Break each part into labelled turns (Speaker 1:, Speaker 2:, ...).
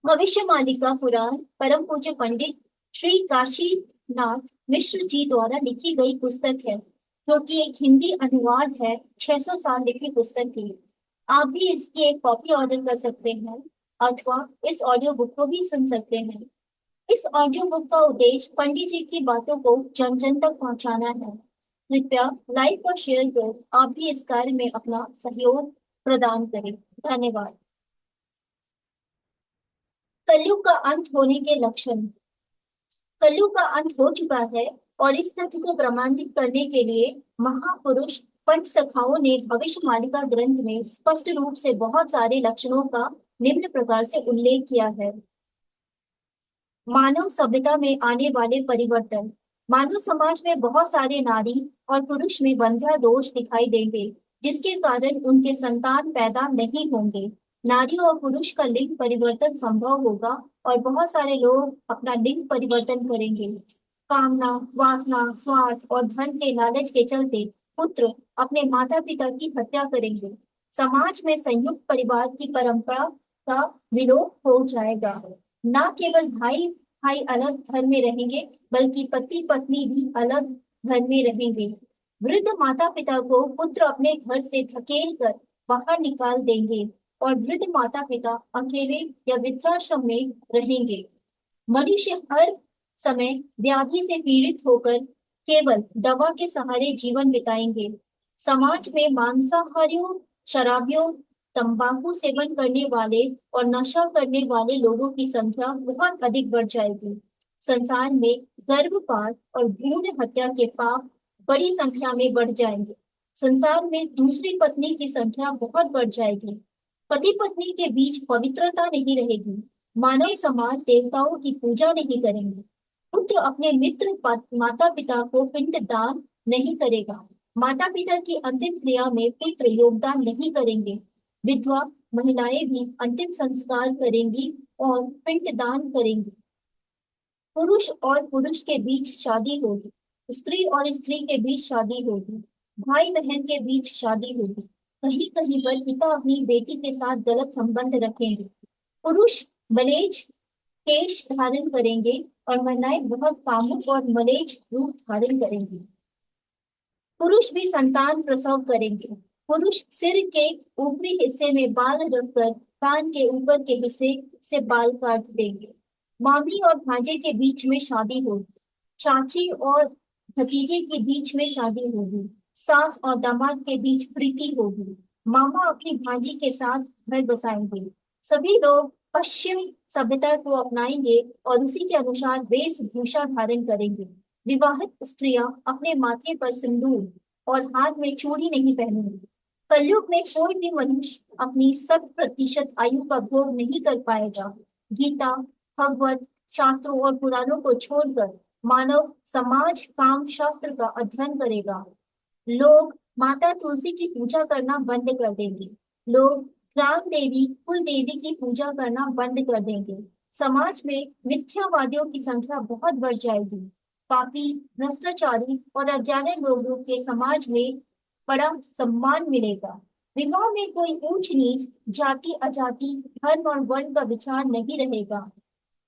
Speaker 1: भविष्य मालिका पुराण परम पूज्य पंडित श्री काशीनाथ मिश्र जी द्वारा लिखी गई पुस्तक है, जो कि एक हिंदी अनुवाद है। 600 साल लिखी पुस्तक की। आप भी इसकी एक कॉपी ऑर्डर कर सकते हैं अथवा इस ऑडियो बुक को भी सुन सकते हैं। इस ऑडियो बुक का उद्देश्य पंडित जी की बातों को जन जन तक पहुंचाना है। कृपया लाइक और शेयर कर आप भी इस कार्य में अपना सहयोग प्रदान करें। धन्यवाद। कलयुग का अंत होने के लक्षण। कलयुग का अंत हो चुका है और इस तथ्य को प्रमाणित करने के लिए महापुरुष पंच सखाओं ने भविष्य मालिका ग्रंथ में स्पष्ट रूप से बहुत सारे लक्षणों का निम्न प्रकार से उल्लेख किया है। मानव सभ्यता में आने वाले परिवर्तन। मानव समाज में बहुत सारे नारी और पुरुष में वंध्या दोष दिखाई देंगे, जिसके कारण उनके संतान पैदा नहीं होंगे। नारी और पुरुष का लिंग परिवर्तन संभव होगा और बहुत सारे लोग अपना लिंग परिवर्तन करेंगे। कामना, वासना, स्वार्थ और धन के लालच के चलते पुत्र अपने माता पिता की हत्या करेंगे। समाज में संयुक्त परिवार की परंपरा का विलोप हो जाएगा। न केवल भाई भाई अलग घर में रहेंगे, बल्कि पति पत्नी भी अलग घर में रहेंगे। वृद्ध माता पिता को पुत्र अपने घर से धकेल कर बाहर निकाल देंगे और वृद्ध माता पिता अकेले या वृद्धाश्रम में रहेंगे। मनुष्य हर समय व्याधि से पीड़ित होकर केवल दवा के सहारे जीवन बिताएंगे। समाज में मांसाहारियों, शराबियों, तंबाकू सेवन करने वाले और नशा करने वाले लोगों की संख्या बहुत अधिक बढ़ जाएगी। संसार में गर्भपात और भ्रूण हत्या के पाप बड़ी संख्या में बढ़ जाएंगे। संसार में दूसरी पत्नी की संख्या बहुत बढ़ जाएगी। पति पत्नी के बीच पवित्रता नहीं रहेगी। मानव समाज देवताओं की पूजा नहीं करेंगे। पुत्र अपने मित्र माता पिता को पिंड दान नहीं करेगा। माता पिता की अंतिम क्रिया में पुत्र योगदान नहीं करेंगे। विधवा महिलाएं भी अंतिम संस्कार करेंगी और पिंड दान करेंगी। पुरुष और पुरुष के बीच शादी होगी। स्त्री और स्त्री के बीच शादी होगी। भाई बहन के बीच शादी होगी। कहीं कहीं पर पिता अपनी बेटी के साथ गलत संबंध रखेंगे। पुरुष मलेच्छ केश धारण करेंगे और महिलाएं बहुत कामुक और मलेच्छ रूप धारण करेंगी। पुरुष भी संतान प्रसव करेंगे। पुरुष सिर के ऊपरी हिस्से में बाल रखकर कान के ऊपर के हिस्से से बाल काट देंगे। मामी और भांजे के बीच में शादी होगी। चाची और भतीजे के बीच में शादी होगी। सास और दामाद के बीच प्रीति होगी। मामा अपनी भांजी के साथ घर बसाएंगे। सभी लोग पश्चिम सभ्यता को अपनाएंगे और उसी के अनुसार वेशभूषा धारण करेंगे। विवाहित स्त्रियां अपने माथे पर सिंदूर और हाथ में चूड़ी नहीं पहनेंगी। कलयुग में कोई भी मनुष्य अपनी 100% आयु का भोग नहीं कर पाएगा। गीता, भगवत शास्त्रों और पुराणों को छोड़कर मानव समाज काम शास्त्र का अध्ययन करेगा। लोग माता तुलसी की पूजा करना बंद कर देंगे। लोग ग्राम देवी, कुल देवी की पूजा करना बंद कर देंगे। समाज में मिथ्यावादियों की संख्या बहुत बढ़ जाएगी। पापी, भ्रष्टाचारी और अज्ञानी लोगों के समाज में बड़ा सम्मान मिलेगा। विवाह में कोई ऊंच नीच, जाति अजाति, धर्म और वर्ण का विचार नहीं रहेगा।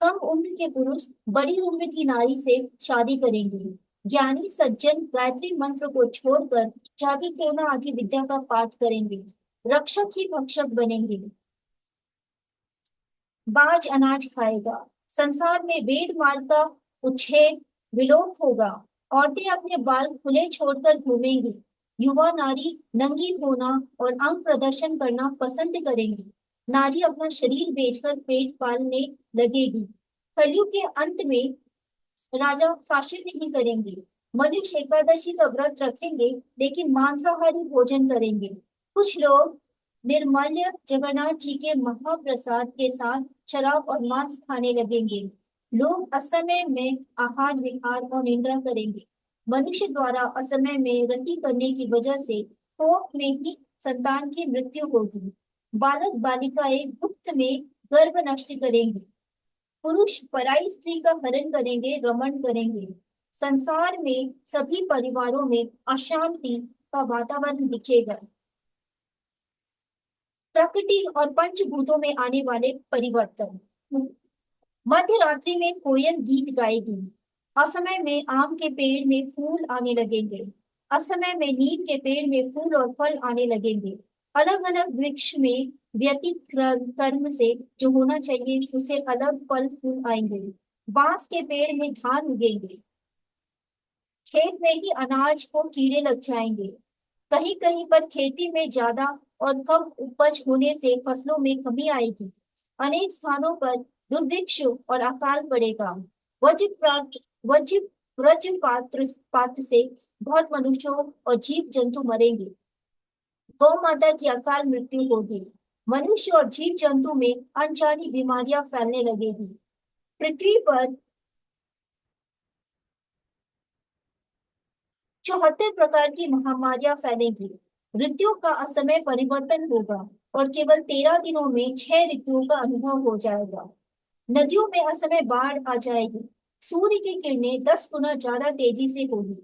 Speaker 1: कम उम्र के पुरुष बड़ी उम्र की नारी से शादी करेंगे। ज्ञानी सज्जन गायत्री मंत्र को छोड़कर जादू टोना आदि विद्या का पाठ करेंगे। रक्षक ही भक्षक बनेंगे। बाज अनाज खाएगा। संसार में वेद मार्ग का उच्छेद विलोप होगा। औरतें अपने बाल खुले छोड़कर घूमेंगी। युवा नारी नंगी होना और अंग प्रदर्शन करना पसंद करेंगी। नारी अपना शरीर बेचकर पेट पालने लगेगी। कलयुग के अंत में राजा शासन नहीं करेंगे। मनुष्य एकादशी का व्रत रखेंगे, लेकिन मांसाहारी भोजन करेंगे। कुछ लोग निर्मल्य जगन्नाथ जी के महाप्रसाद के साथ शराब और मांस खाने लगेंगे। लोग असमय में आहार विहार और निंद्रा करेंगे। मनुष्य द्वारा असमय में रति करने की वजह से कोख में ही संतान की मृत्यु होगी। बालक बालिकाएं गुप्त में गर्भ नष्ट करेंगे। पुरुष पराई स्त्री का हरण करेंगे, रमण करेंगे। संसार में सभी परिवारों में अशांति का वातावरण दिखेगा। प्रकृति और पंचभूतों में आने वाले परिवर्तन। मध्य रात्रि में कोयल गीत गाएगी। असमय में आम के पेड़ में फूल आने लगेंगे। असमय में नीम के पेड़ में फूल और फल आने लगेंगे। अलग अलग वृक्ष में व्यतीत कर्म से जो होना चाहिए उसे अलग फल फूल आएंगे। बांस के पेड़ में धान उगेंगे। खेत में ही अनाज को कीड़े लग जाएंगे। कहीं कहीं पर खेती में ज्यादा और कम उपज होने से फसलों में कमी आएगी। अनेक स्थानों पर दुर्भिक्ष और अकाल पड़ेगा। वज्रपात वज्र वज्रपात पात से बहुत मनुष्यों और जीव जंतु मरेंगे। गौ माता की अकाल मृत्यु होगी। मनुष्य और जीव जंतु में अनजानी बीमारियां फैलने लगेगी। पृथ्वी पर 74 प्रकार की महामारियां फैलेंगी। ऋतुओं का असमय परिवर्तन होगा और केवल 13 दिनों में 6 ऋतुओं का अनुभव हो जाएगा। नदियों में असमय बाढ़ आ जाएगी। सूर्य की किरणें 10 गुना ज्यादा तेजी से होगी।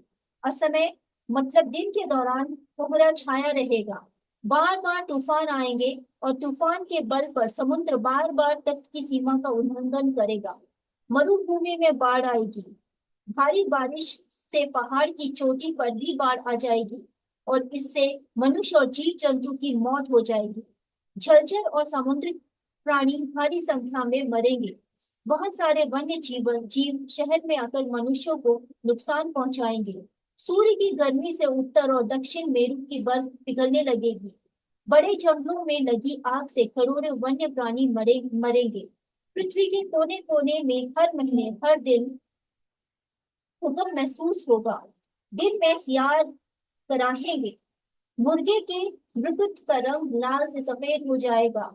Speaker 1: असमय मतलब दिन के दौरान कोहरा छाया रहेगा। बार बार तूफान आएंगे और तूफान के बल पर समुद्र बार बार तट की सीमा का उल्लंघन करेगा। मरुभूमि में बाढ़ आएगी। भारी बारिश से पहाड़ की चोटी पर भी बाढ़ आ जाएगी और इससे मनुष्य और जीव जंतु की मौत हो जाएगी। जलचर और समुद्री प्राणी भारी संख्या में मरेंगे। बहुत सारे वन्य जीव शहर में आकर मनुष्यों को नुकसान पहुंचाएंगे। सूर्य की गर्मी से उत्तर और दक्षिण मेरु की बर्फ पिघलने लगेगी। बड़े जंगलों में लगी आग से करोड़ों वन्य प्राणी मरेंगे। पृथ्वी के कोने कोने में हर महीने हर दिन भूकंप महसूस होगा। दिन में सियार कराहेंगे। मुर्गे के मृगत का रंग लाल से सफेद हो जाएगा।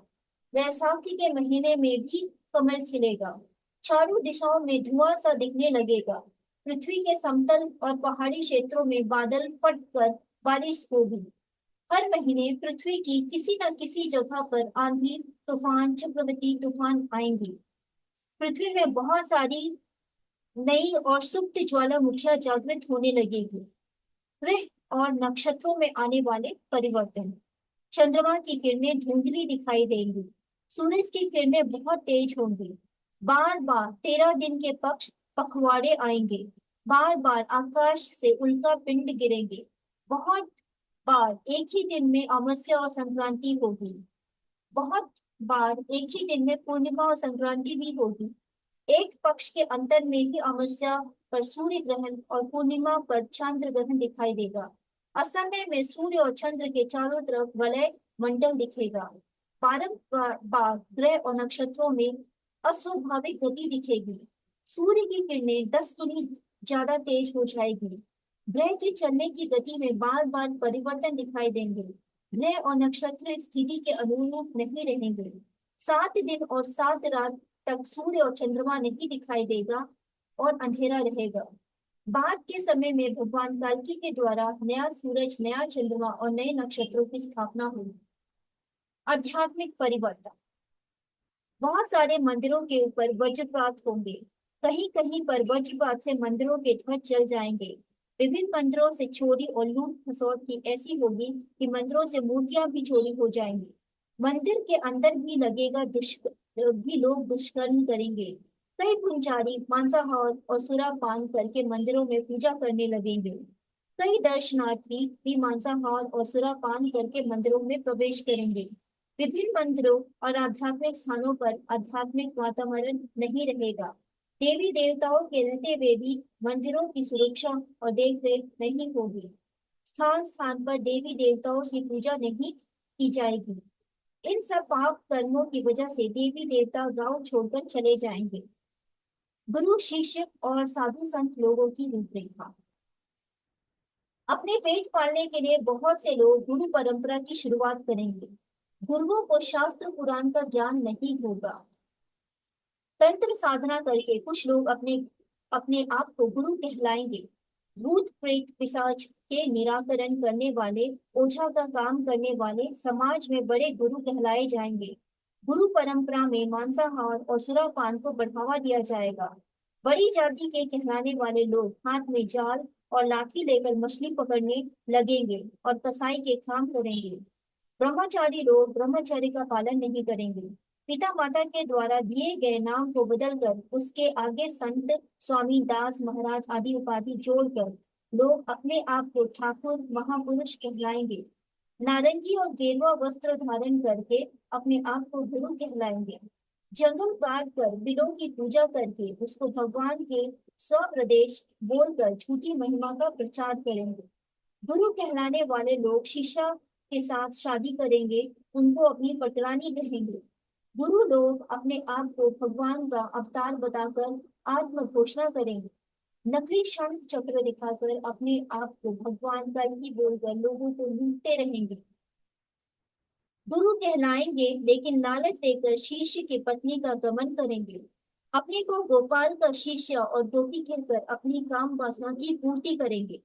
Speaker 1: वैसाखी के महीने में भी कमल खिलेगा। चारों दिशाओं में धुआं सा दिखने लगेगा। पृथ्वी के समतल और पहाड़ी क्षेत्रों में बादल फटकर बारिश होगी। हर महीने पृथ्वी की किसी न किसी जगह पर आंधी तूफान चक्रवाती तूफान आएंगे। पृथ्वी में बहुत सारी नई और सुप्त ज्वालामुखियां जागृत होने लगेगी। ग्रह और नक्षत्रों में आने वाले परिवर्तन। चंद्रमा की किरणें धुंधली दिखाई देंगी। सूरज की किरणें बहुत तेज होंगी। बार बार 13 दिन के पखवाड़े आएंगे। बार बार आकाश से उल्का पिंड गिरेंगे। बहुत बार एक ही दिन में अमावस्या और संक्रांति होगी। बहुत बार एक ही दिन में पूर्णिमा और संक्रांति भी होगी। एक पक्ष के अंतर में ही अमावस्या पर सूर्य ग्रहण और पूर्णिमा पर चंद्र ग्रहण दिखाई देगा। असमय में सूर्य और चंद्र के चारों तरफ वलय मंडल दिखेगा। बारंबार ग्रह और नक्षत्रों में अस्वाभाविक गति दिखेगी। सूर्य की किरणें 10 गुनी ज्यादा तेज हो जाएगी। ग्रह के चलने की गति में बार बार परिवर्तन दिखाई देंगे। ग्रह और नक्षत्र स्थिति के अनुरूप नहीं रहेंगे। 7 दिन और 7 रात तक सूर्य और चंद्रमा नहीं दिखाई देगा और अंधेरा रहेगा। बाद के समय में भगवान काल्की के द्वारा नया सूरज नया चंद्रमा और नए नक्षत्रों की स्थापना हुई। आध्यात्मिक परिवर्तन। बहुत सारे मंदिरों के ऊपर वज्रपात होंगे। कहीं कहीं पर वज्रपात से मंदिरों के ध्वज जल जाएंगे। विभिन्न मंदिरों से चोरी और लूट खसोट की ऐसी होगी कि मंदिरों से मूर्तियां भी चोरी हो जाएंगी। मंदिर के अंदर भी लोग दुष्कर्म करेंगे। कई पुजारी मांसाहार और सुरापान करके मंदिरों में पूजा करने लगेंगे। कई दर्शनार्थी भी मांसाहार और सुरापान करके मंदिरों में प्रवेश करेंगे। विभिन्न मंदिरों और आध्यात्मिक स्थानों पर आध्यात्मिक वातावरण नहीं रहेगा। देवी देवताओं के रहते हुए भी मंदिरों की सुरक्षा और देखरेख नहीं होगी। स्थान स्थान पर देवी देवताओं की पूजा नहीं की जाएगी। इन सब पाप कर्मों की वजह से देवी देवता गांव छोड़कर चले जाएंगे। गुरु शिष्य और साधु संत लोगों की रूपरेखा। अपने पेट पालने के लिए बहुत से लोग गुरु परंपरा की शुरुआत करेंगे। गुरुओं को शास्त्र पुराण का ज्ञान नहीं होगा। तंत्र साधना करके कुछ लोग अपने अपने आप को गुरु कहलाएंगे। भूत प्रेत पिशाच के निराकरण करने वाले ओझा का काम करने वाले समाज में बड़े गुरु कहलाए जाएंगे। गुरु परंपरा में मांसाहार और सुरापान को बढ़ावा दिया जाएगा। बड़ी जाति के कहलाने वाले लोग हाथ में जाल और लाठी लेकर मछली पकड़ने लगेंगे और कसाई के काम करेंगे। ब्रह्मचारी लोग ब्रह्मचर्य का पालन नहीं करेंगे। पिता माता के द्वारा दिए गए नाम को बदलकर उसके आगे संत, स्वामी, दास, महाराज आदि उपाधि जोड़कर लोग अपने आप को ठाकुर, महापुरुष कहलाएंगे। नारंगी और गेरुआ वस्त्र धारण करके अपने आप को गुरु कहलाएंगे। जंगल काट कर बिलों की पूजा करके उसको भगवान के स्वप्रदेश बोलकर झूठी महिमा का प्रचार करेंगे। गुरु कहलाने वाले लोग शिष्या के साथ शादी करेंगे, उनको अपनी पटरानी कहेंगे। गुरु लोग अपने आप को भगवान का अवतार बताकर आत्म घोषणा करेंगे। नकली शंख चक्र दिखाकर अपने आप को भगवान का ही बोलकर लोगों को लूटते रहेंगे। गुरु कहलाएंगे लेकिन लालच देकर शिष्य की पत्नी का गमन करेंगे। अपने को गोपाल का शिष्य और गोपी कहकर अपनी काम वासना की पूर्ति करेंगे।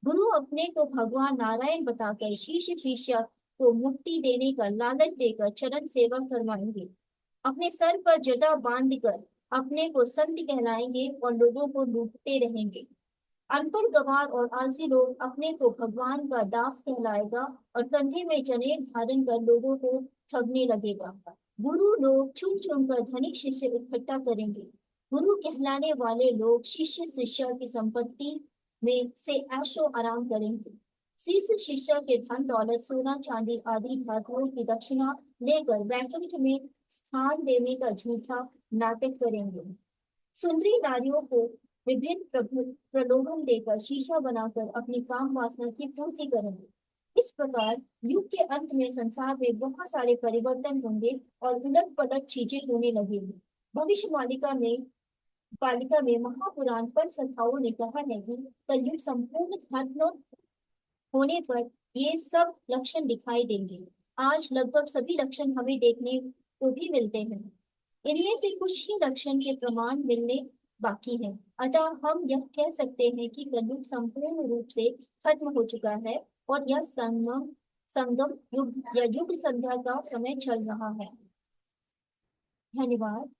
Speaker 1: गुरु अपने को भगवान नारायण बताकर शिष्य को मुक्ति देने का लालच देकर चरण सेवा करवाएंगे। अपने सर पर जटा बांधकर अपने को संत कहलाएंगे और लोगों को लूटते रहेंगे। अनपढ़, गंवार और आलसी लोग अपने को भगवान का दास कहलाएगा और कंधे में जनेऊ धारण कर लोगों को ठगने लगेगा। गुरु लोग चुन चुन कर धनिक शिष्य इकट्ठा करेंगे। गुरु कहलाने वाले लोग शिष्य शिष्या की संपत्ति में से ऐशो आराम करेंगे। शिष्य शिष्या के धन दौलत, सोना चांदी आदि धातुओं की दक्षिणा लेकर वैकुंठ में स्थान देने का झूठा नाटक करेंगे। सुंदरी नारियों को विभिन्न प्रलोभन देकर शीशा बनाकर अपनी काम वासना की पूर्ति करेंगे। इस प्रकार युग के अंत में संसार में बहुत सारे परिवर्तन होंगे और उलट पलट चीजें होने लगेंगी। भविष्य पालिका में महापुराण पंचसखाओं ने कहा है कि कलयुग संपूर्ण खत्म होने पर ये सब लक्षण दिखाई देंगे। आज लगभग सभी लक्षण हमें देखने को भी मिलते हैं। इनमें से कुछ ही लक्षण के प्रमाण मिलने बाकी हैं। अतः हम यह कह सकते हैं कि कलयुग संपूर्ण रूप से खत्म हो चुका है और यह संगम युग या युग संध्या का समय चल रहा है। धन्यवाद।